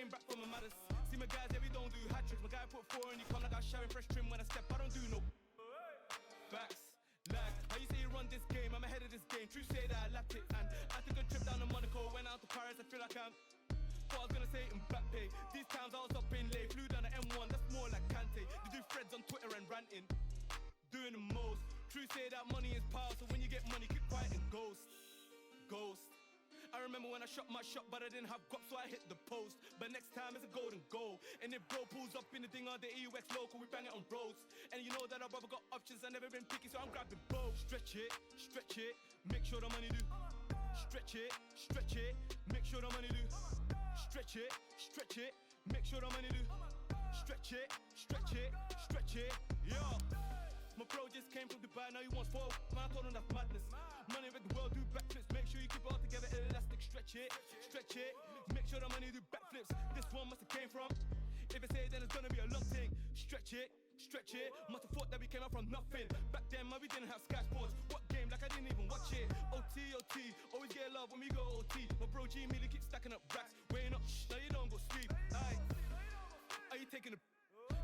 came back from a matters. See my guys, yeah, we don't do hat tricks. My guy put 4 and you come like I sharing fresh trim when I step. I don't do no backs. Like, how you say you run this game? I'm ahead of this game. True say that I lapped it. And I took a trip down to Monaco. Went out to Paris, I feel like thought I was gonna say it in Mbappe. These times I was up in late. Flew down the M1, that's more like Kante. They do threads on Twitter and ranting. Doing the most. True say that money is power. So when you get money, keep quiet and ghost. I remember when I shot my shot, but I didn't have guap, so I hit the post. But next time it's a golden goal. And if bro pulls up in the thing on the EUX local, we bang it on roads. And you know that our brother got options, I never been picky, so I'm grabbing both. Stretch it, make sure the money do. Stretch it, make sure the money do. Stretch it, make sure the money do. Stretch it, yeah. My bro just came from Dubai, now he wants 4. Man, I told him that's madness. Money with the world, do backflips. Make sure you keep it all together, elastic. Stretch it. Make sure the money do backflips. This one must have came from. If I say it, then it's gonna be a long thing. Stretch it. Must have thought that we came out from nothing. Back then, man, we didn't have Sky Sports. What game? Like I didn't even watch it. OT. Always get love when we go OT. My bro G Millie keeps stacking up racks. Weighing up, now you don't go sleep. Aye. Are you taking a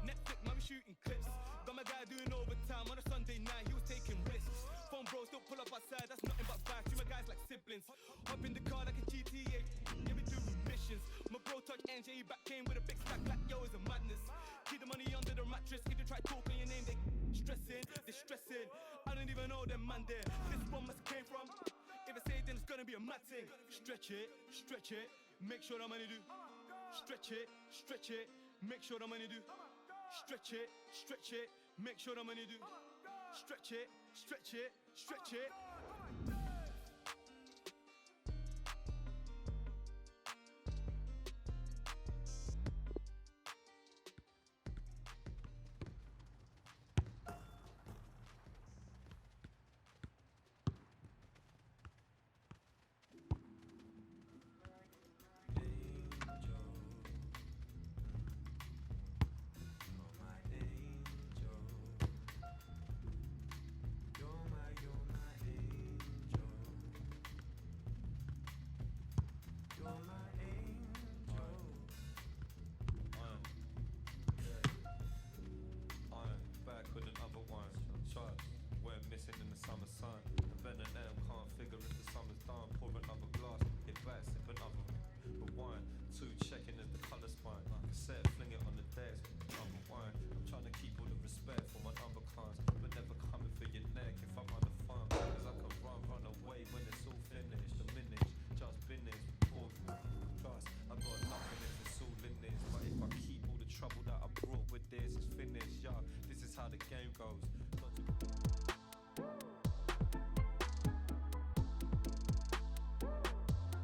Netflix, man, we shooting clips. Got my guy doing overtime on a Sunday night, he was taking risks. Phone bros don't pull up outside, that's nothing but facts. See my guys like siblings. Hop in the car like a GTA, yeah, we do missions. My bro touch NJ, he back came with a big stack like yo, it's a madness. Keep the money under the mattress, if you try talking your name, they stressing. I don't even know them man there. This one must came from. If I say it, then it's gonna be a mad thing. Stretch it, make sure the money do. Stretch it, make sure the money do. Stretch it, make sure the money do. Stretch it.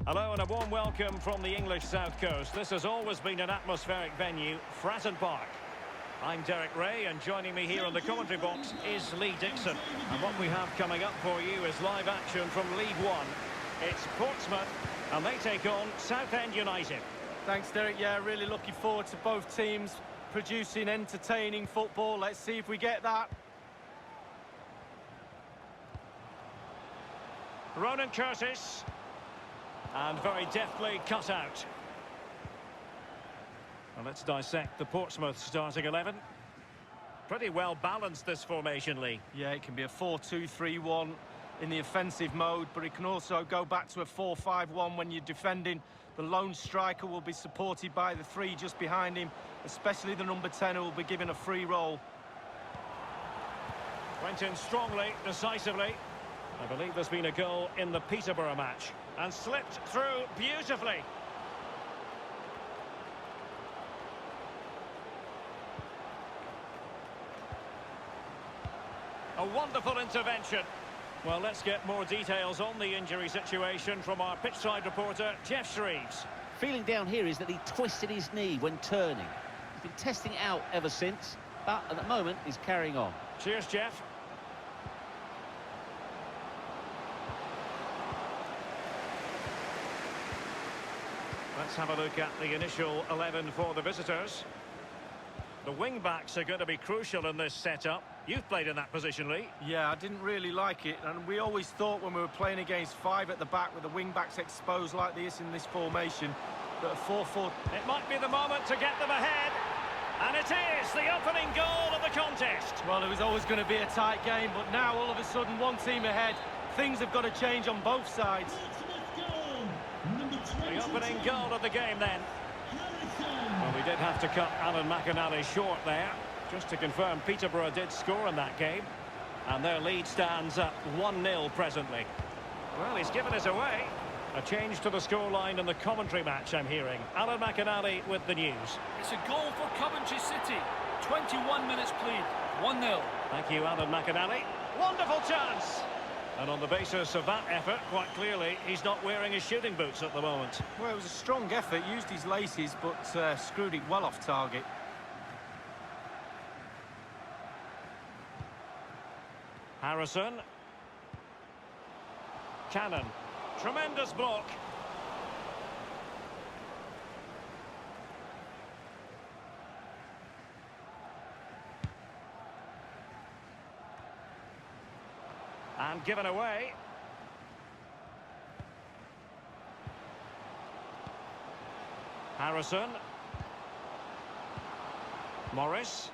Hello and a warm welcome from the English South Coast. This has always been an atmospheric venue, Fratton Park. I'm Derek Ray, and joining me here on the commentary box is Lee Dixon. And what we have coming up for you is live action from League One. It's Portsmouth, and they take on Southend United. Thanks, Derek. Yeah, really looking forward to both teams producing entertaining football. Let's see if we get that. Ronan Curtis. And very deftly cut out. Well, let's dissect the Portsmouth starting 11. Pretty well balanced, this formation, Lee. Yeah, it can be a 4-2-3-1 in the offensive mode, but it can also go back to a 4-5-1 when you're defending. The lone striker will be supported by the 3 just behind him, especially the number 10 who will be given a free roll. Went in strongly, decisively. I believe there's been a goal in the Peterborough match. And slipped through beautifully. A wonderful intervention. Well, let's get more details on the injury situation from our pitchside reporter, Jeff Shreves. Feeling down here is that he twisted his knee when turning. He's been testing it out ever since, but at the moment he's carrying on. Cheers, Jeff. Let's have a look at the initial 11 for the visitors. The wing-backs are going to be crucial in this setup. You've played in that position, Lee. Yeah, I didn't really like it, and we always thought when we were playing against 5 at the back with the wing-backs exposed like this in this formation, But a 4-4... It might be the moment to get them ahead. And it is the opening goal of the contest. Well, it was always going to be a tight game, but now all of a sudden one team ahead. Things have got to change on both sides. The opening goal of the game then. Well, we did have to cut Alan McInally short there. Just to confirm, Peterborough did score in that game. And their lead stands at 1-0 presently. Well, he's given us away. A change to the scoreline in the commentary match, I'm hearing. Alan McInally with the news. It's a goal for Coventry City. 21 minutes played. 1-0. Thank you, Alan McInally. Wonderful chance! And on the basis of that effort, quite clearly, he's not wearing his shooting boots at the moment. Well, it was a strong effort, used his laces, but screwed it well off target. Harrison. Cannon. Tremendous block. And given away. Harrison. Morris.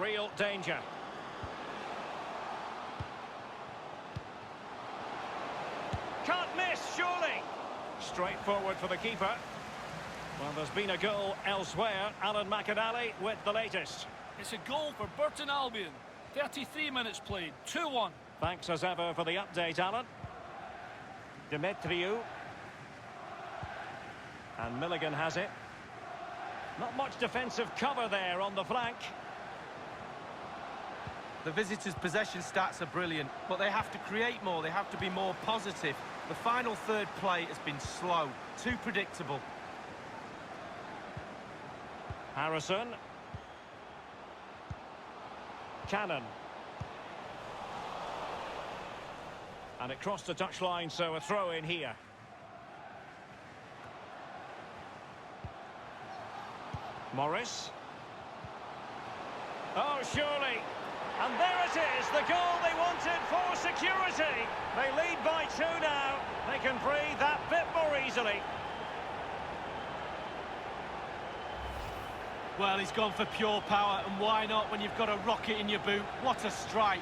Real danger. Can't miss, surely. Straight forward for the keeper. Well, there's been a goal elsewhere. Alan McInally with the latest. It's a goal for Burton Albion. 33 minutes played. 2-1. Thanks as ever for the update, Alan. Demetriou. And Milligan has it. Not much defensive cover there on the flank. The visitors' possession stats are brilliant, but they have to create more, they have to be more positive. The final third play has been slow, too predictable. Harrison. Cannon. And it crossed the touchline, so a throw in here. Morris. Oh, surely. And there it is, the goal they wanted for security. They lead by 2 now. They can breathe that bit more easily. Well, he's gone for pure power, and why not when you've got a rocket in your boot? What a strike.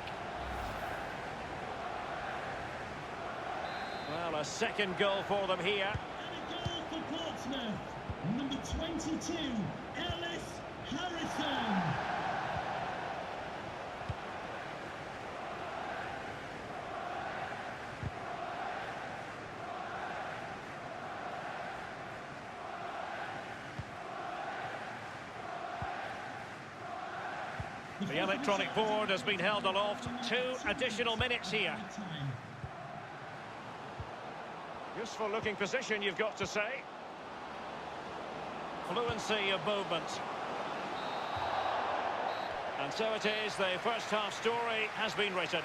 Well, a second goal for them here. And a goal for Portsmouth. Number 22, Ellis Harrison. The electronic board has been held aloft. 2 additional minutes here. Useful looking position, you've got to say. Fluency of movement. And so it is, the first half story has been written.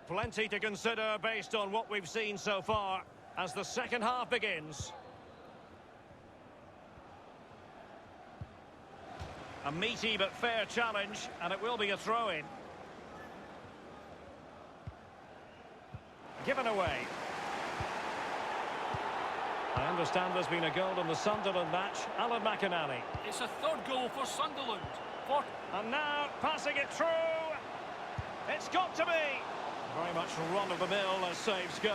Plenty to consider based on what we've seen so far as the second half begins. A meaty but fair challenge, and it will be a throw-in. Given away. I understand there's been a goal in the Sunderland match. Alan McInally. It's a third goal for Sunderland. And now passing it through. It's got to be. Very much run-of-the-mill as saves go.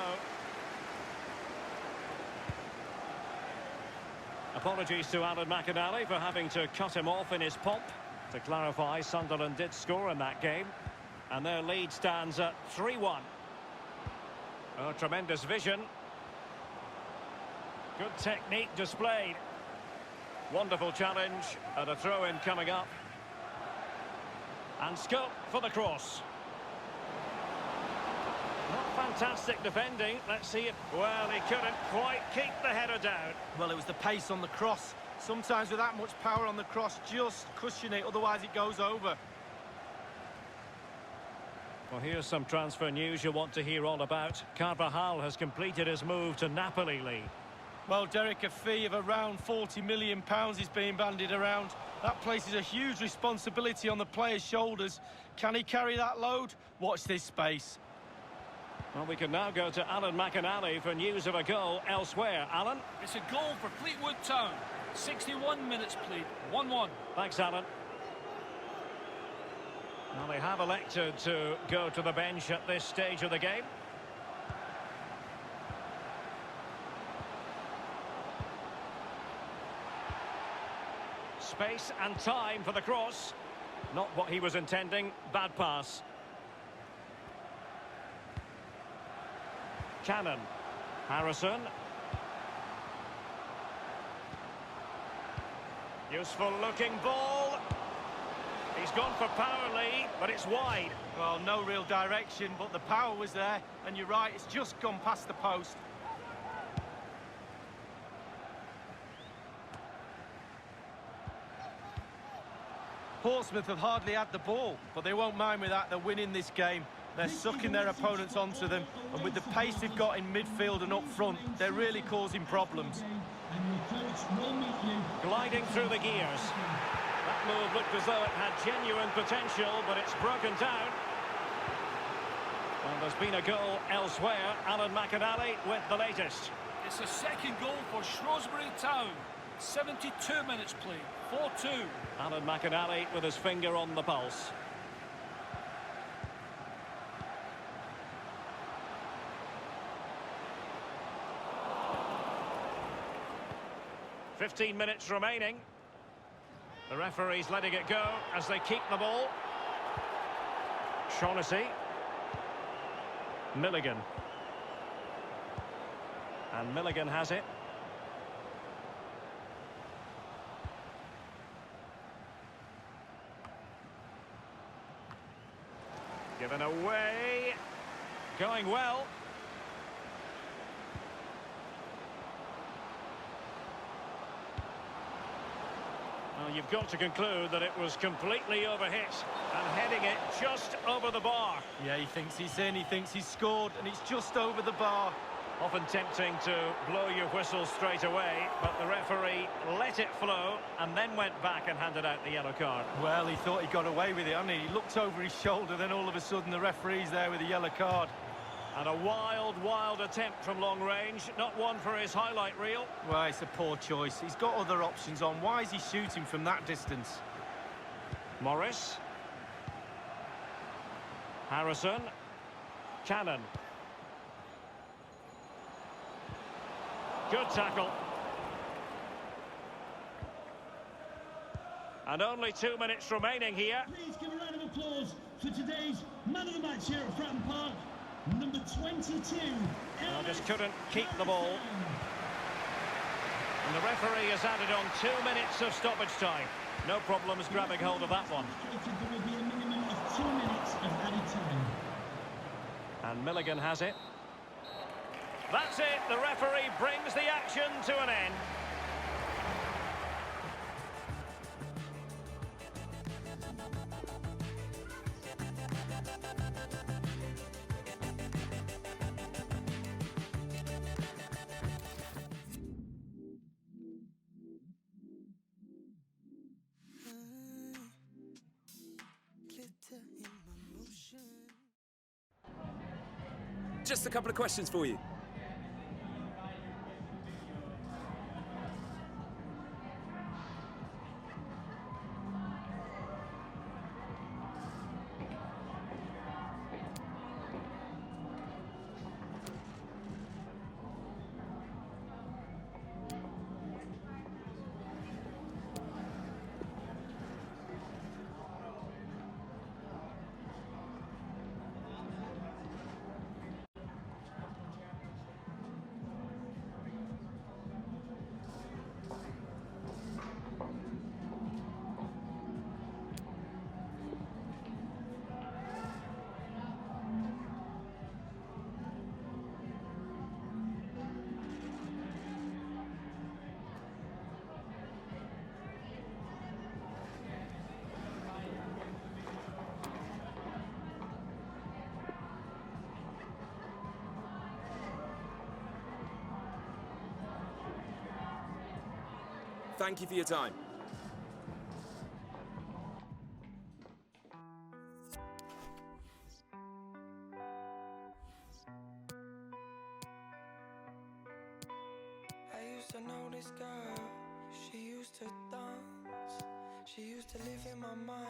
Apologies to Alan McInally for having to cut him off in his pomp. To clarify, Sunderland did score in that game. And their lead stands at 3-1. Oh, tremendous vision. Good technique displayed. Wonderful challenge. And a throw-in coming up. And scope for the cross. Not fantastic defending. Let's see it. Well, he couldn't quite keep the header down. Well, it was the pace on the cross. Sometimes with that much power on the cross, just cushion it, otherwise it goes over. Well, here's some transfer news you'll want to hear all about. Carvajal has completed his move to Napoli, Lee. Well, Derek, a fee of around £40 million is being bandied around. That places a huge responsibility on the player's shoulders. Can he carry that load? Watch this space. Well, we can now go to Alan McInally for news of a goal elsewhere. Alan? It's a goal for Fleetwood Town. 61 minutes played, 1-1. Thanks, Alan. Well, they have elected to go to the bench at this stage of the game. Space and time for the cross. Not what he was intending. Bad pass. Cannon. Harrison. Useful looking ball. He's gone for power, Lee, but it's wide. Well, no real direction, but the power was there. And you're right, it's just gone past the post. Portsmouth have hardly had the ball, but they won't mind with that. They're winning this game. They're sucking their opponents onto them, and with the pace they've got in midfield and up front, they're really causing problems. Gliding through the gears. That move looked as though it had genuine potential, but it's broken down. Well, there's been a goal elsewhere. Alan McInally with the latest. It's a second goal for Shrewsbury Town. 72 minutes played, 4-2. Alan McInally with his finger on the pulse. "15 minutes remaining. The referee's letting it go as they keep the ball. Shaughnessy. Milligan. And Milligan has it. Given away. Going well. Well, you've got to conclude that it was completely overhit and heading it just over the bar. Yeah, he thinks he's in, he thinks he's scored, and it's just over the bar. Often tempting to blow your whistle straight away, but the referee let it flow and then went back and handed out the yellow card. Well, he thought he got away with it, hadn't he? He looked over his shoulder, then all of a sudden the referee's there with a yellow card. And a wild, wild attempt from long range, not one for his highlight reel. Well, it's a poor choice. He's got other options on. Why is he shooting from that distance? Morris. Harrison. Cannon. Good tackle. And only 2 minutes remaining here. Please give a round of applause for today's man of the match here at Fratton Park, number 22. Well, just couldn't keep the ball. And the referee has added on 2 minutes of stoppage time. No problems grabbing hold of that one. There will be a minimum of 2 minutes of added time. And Milligan has it. That's it. The referee brings the action to an end. Just a couple of questions for you. Thank you for your time. I used to know this girl, she used to dance. She used to live in my mind,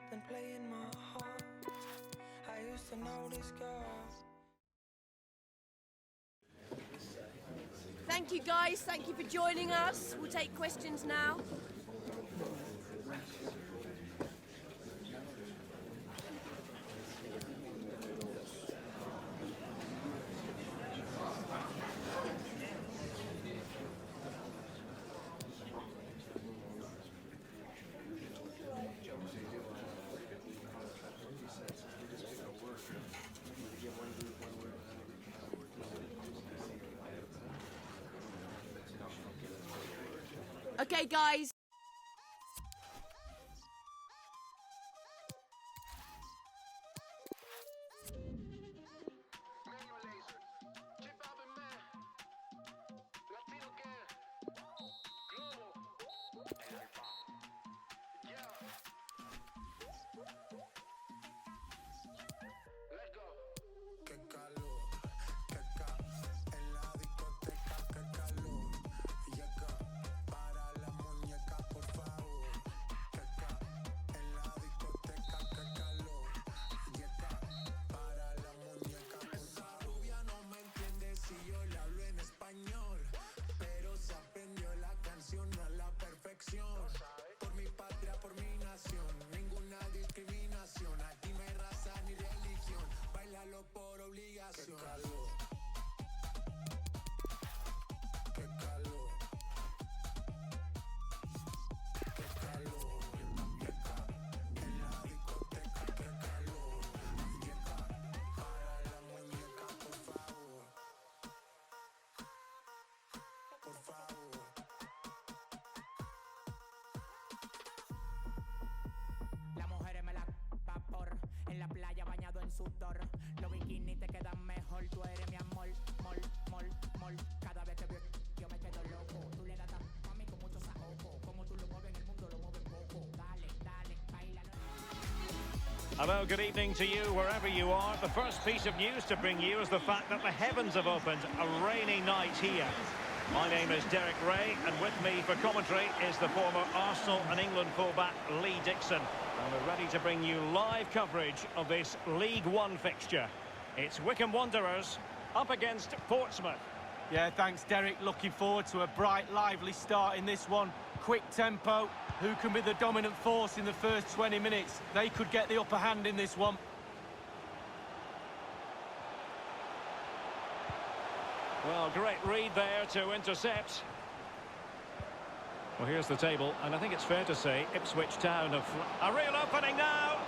then play in my heart. I used to know this girl. Thank you guys, thank you for joining us. We'll take questions now. Okay guys. Por mi patria, por mi nación, ninguna discriminación. Aquí no hay raza ni religión, bailalo por obligación. Qué calor, qué calor, qué calor. En la discoteca, qué calor. Muñeca, para la muñeca, por favor. Por favor. En la playa bañado en sudor, los bikinis te quedan mejor. Tú eres mi amor, mol, mol, mol. Cada vez que veo yo me quedo loco. Tú le das a mí con mucho saoco. Como tú lo mueves en el mundo lo mueves poco. Dale, dale, baila. Hello, good evening to you wherever you are. The first piece of news to bring you is the fact that the heavens have opened. A rainy night here. My name is Derek Ray, and with me for commentary is the former Arsenal and England fullback Lee Dixon. And we're ready to bring you live coverage of this League One fixture. It's Wycombe Wanderers up against Portsmouth. Yeah, thanks, Derek. Looking forward to a bright, lively start in this one. Quick tempo. Who can be the dominant force in the first 20 minutes? They could get the upper hand in this one. Well, great read there to intercept. Well, here's the table, and I think it's fair to say Ipswich Town have... A real opening now!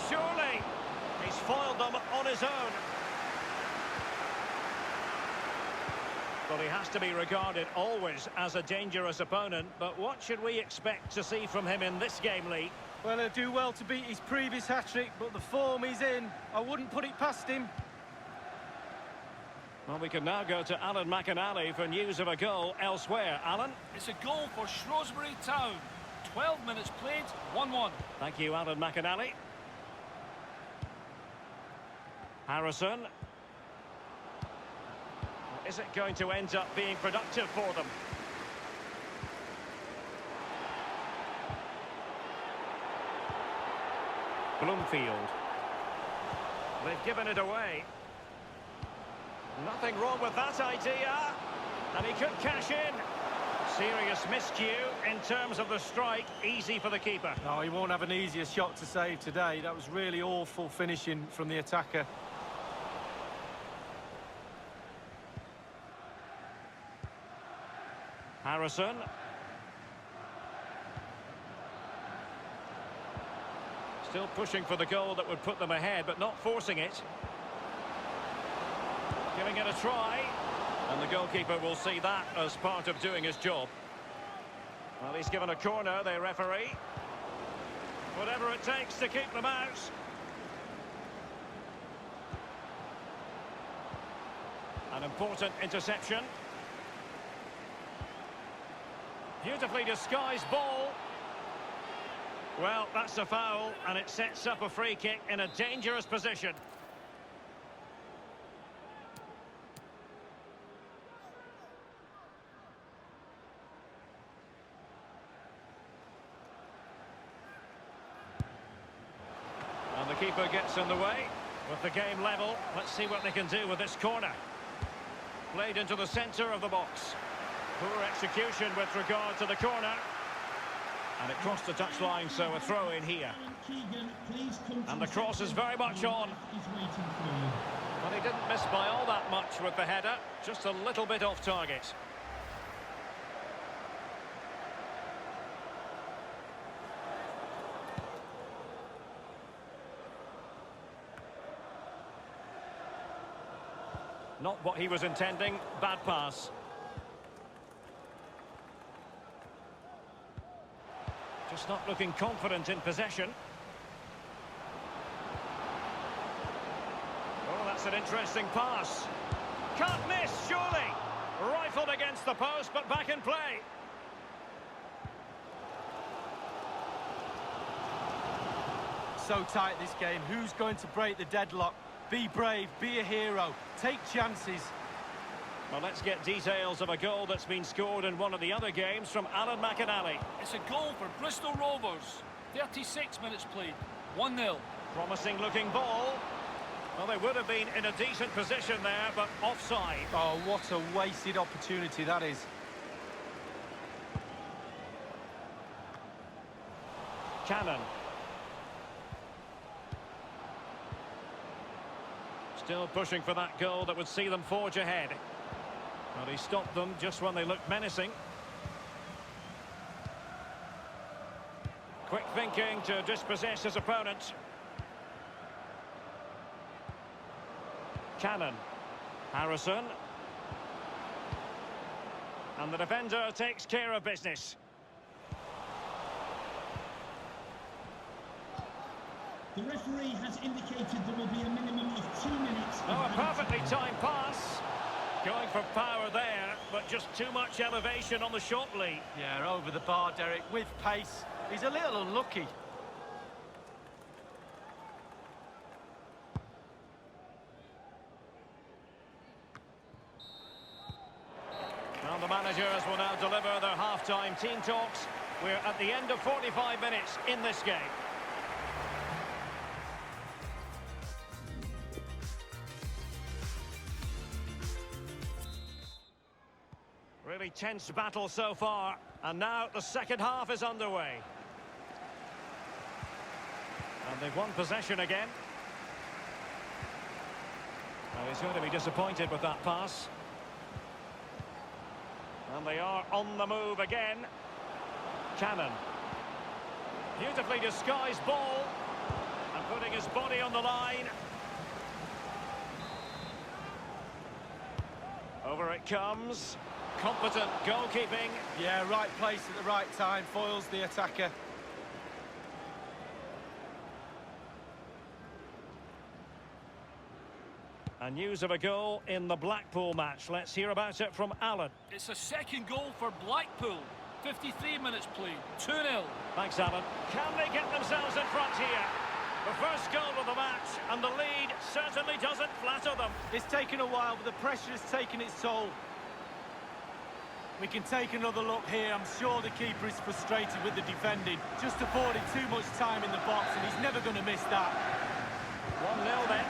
Surely! He's foiled them on his own. Well, he has to be regarded always as a dangerous opponent, but what should we expect to see from him in this game, Lee? Well, he'll do well to beat his previous hat-trick, but the form he's in, I wouldn't put it past him. Well, we can now go to Alan McInally for news of a goal elsewhere. Alan? It's a goal for Shrewsbury Town. 12 minutes played, 1-1. Thank you, Alan McInally. Harrison. Is it going to end up being productive for them? Bloomfield. They've given it away. Nothing wrong with that idea. And he could cash in. Serious miscue in terms of the strike. Easy for the keeper. No, he won't have an easier shot to save today. That was really awful finishing from the attacker. Harrison. Still pushing for the goal that would put them ahead, but not forcing it. Giving it a try, and the goalkeeper will see that as part of doing his job. Well, he's given a corner, the referee. Whatever it takes to keep them out. An important interception. Beautifully disguised ball. Well, that's a foul, and it sets up a free kick in a dangerous position. And the keeper gets in the way. With the game level, let's see what they can do with this corner. Played into the centre of the box. Poor execution with regard to the corner. And it crossed the touchline, so a throw in here. And the cross is very much on. Well, he didn't miss by all that much with the header. Just a little bit off target. Not what he was intending. Bad pass. Just not looking confident in possession. Oh, that's an interesting pass. Can't miss, surely. Rifled against the post, but back in play. So tight this game. Who's going to break the deadlock? Be brave, be a hero, take chances. Well, let's get details of a goal that's been scored in one of the other games from Alan McInally. It's a goal for Bristol Rovers. 36 minutes played. 1-0. Promising looking ball. Well, they would have been in a decent position there, but offside. Oh, what a wasted opportunity that is. Cannon. Still pushing for that goal that would see them forge ahead. Well, he stopped them just when they looked menacing. Quick thinking to dispossess his opponent. Cannon. Harrison. And the defender takes care of business. The referee has indicated there will be a minimum of 2 minutes. Oh, a perfectly timed pass. Going for power there, but just too much elevation on the short lead. Yeah, over the bar, Derek, with pace. He's a little unlucky. Well, the managers will now deliver their half-time team talks. We're at the end of 45 minutes in this game. Really tense battle so far, and now the second half is underway. And they've won possession again. Well, he's going to be disappointed with that pass. And they are on the move again. Cannon. Beautifully disguised ball. And putting his body on the line. Over it comes. Competent goalkeeping. Yeah, right place at the right time, foils the attacker. And news of a goal in the Blackpool match. Let's hear about it from Alan. It's a second goal for Blackpool. 53 minutes played. 2-0. Thanks, Alan. Can they get themselves in front here? The first goal of the match, and the lead certainly doesn't flatter them. It's taken a while, but the pressure has taken its toll. We can take another look here. I'm sure the keeper is frustrated with the defending. Just afforded too much time in the box, and he's never going to miss that. 1-0 then.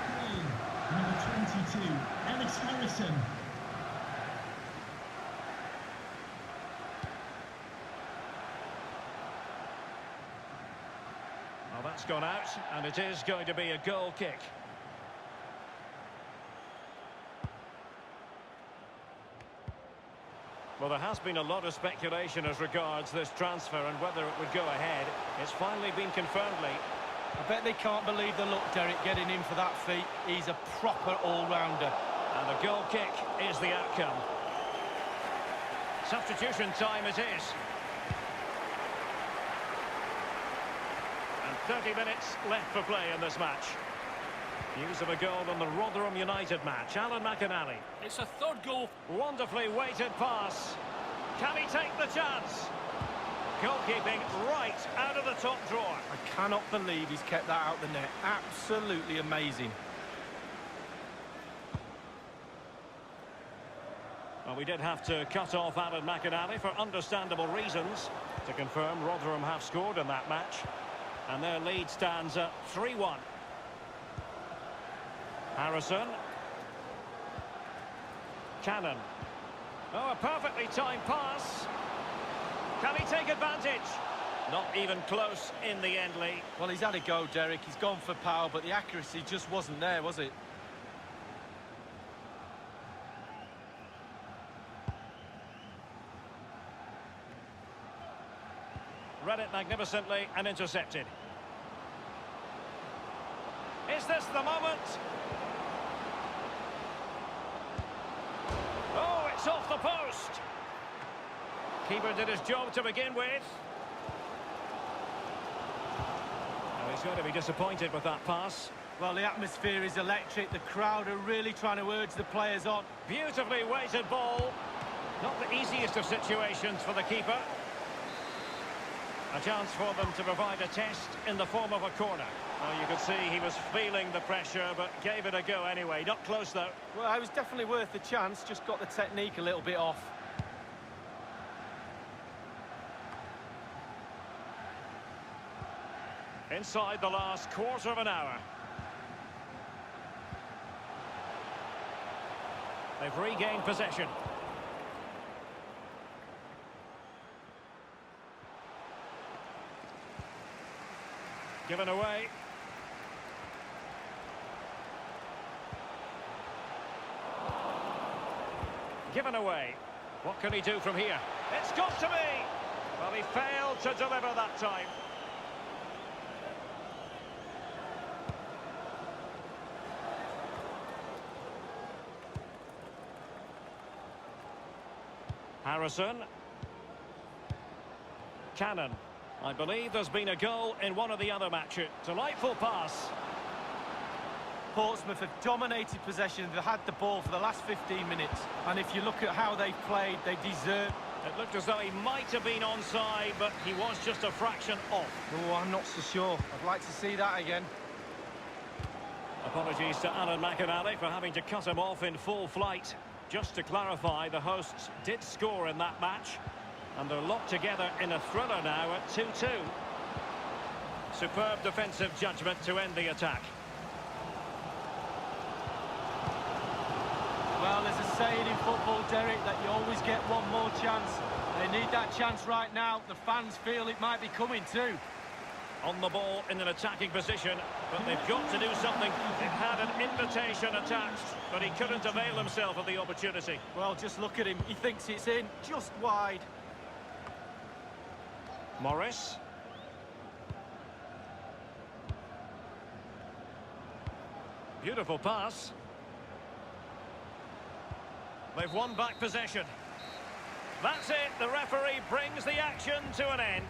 Number 22, Ellis Harrison. Well, that's gone out, and it is going to be a goal kick. Well, there has been a lot of speculation as regards this transfer and whether it would go ahead. It's finally been confirmed, Lee. I bet they can't believe the look, Derek, getting in for that feat. He's a proper all-rounder. And the goal kick is the outcome. Substitution time it is. And 30 minutes left for play in this match. News of a goal on the Rotherham United match. Alan McInally. It's a third goal. Wonderfully weighted pass. Can he take the chance? Goalkeeping right out of the top drawer. I cannot believe he's kept that out the net. Absolutely amazing. Well, we did have to cut off Alan McInally for understandable reasons. To confirm, Rotherham have scored in that match. And their lead stands at 3-1. Harrison. Cannon. Oh, a perfectly timed pass. Can he take advantage? Not even close in the end, Lee. Well, he's had a go, Derek. He's gone for power, but the accuracy just wasn't there, was it? Read it magnificently and intercepted. Is this the moment? Oh, it's off the post. Keeper did his job to begin with. And he's going to be disappointed with that pass. Well, the atmosphere is electric. The crowd are really trying to urge the players on. Beautifully weighted ball. Not the easiest of situations for the keeper. A chance for them to provide a test in the form of a corner. Well, you could see he was feeling the pressure, but gave it a go anyway. Not close, though. Well, it was definitely worth the chance. Just got the technique a little bit off. Inside the last quarter of an hour. They've regained possession. Given away. Given away. What can he do from here? It's got to be! Well, he failed to deliver that time. Harrison. Cannon. I believe there's been a goal in one of the other matches. Delightful pass. Portsmouth have dominated possession. They've had the ball for the last 15 minutes. And if you look at how they've played, they deserve... It looked as though he might have been onside, but he was just a fraction off. Oh, I'm not so sure. I'd like to see that again. Apologies to Alan McInally for having to cut him off in full flight. Just to clarify, the hosts did score in that match. And they're locked together in a thriller now at 2-2. Superb defensive judgment to end the attack. Well, there's a saying in football, Derek, that you always get one more chance. They need that chance right now. The fans feel it might be coming too. On the ball in an attacking position, but they've got to do something. They've had an invitation attached, but he couldn't avail himself of the opportunity. Well, just look at him. He thinks it's in, just wide. Morris. Beautiful pass. They've won back possession. That's it. The referee brings the action to an end.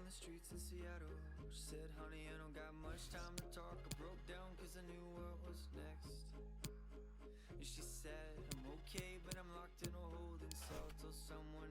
Streets in Seattle. She said, honey, I don't got much time to talk. I broke down cause I knew what was next. And she said, I'm okay, but I'm locked in a holding cell till someone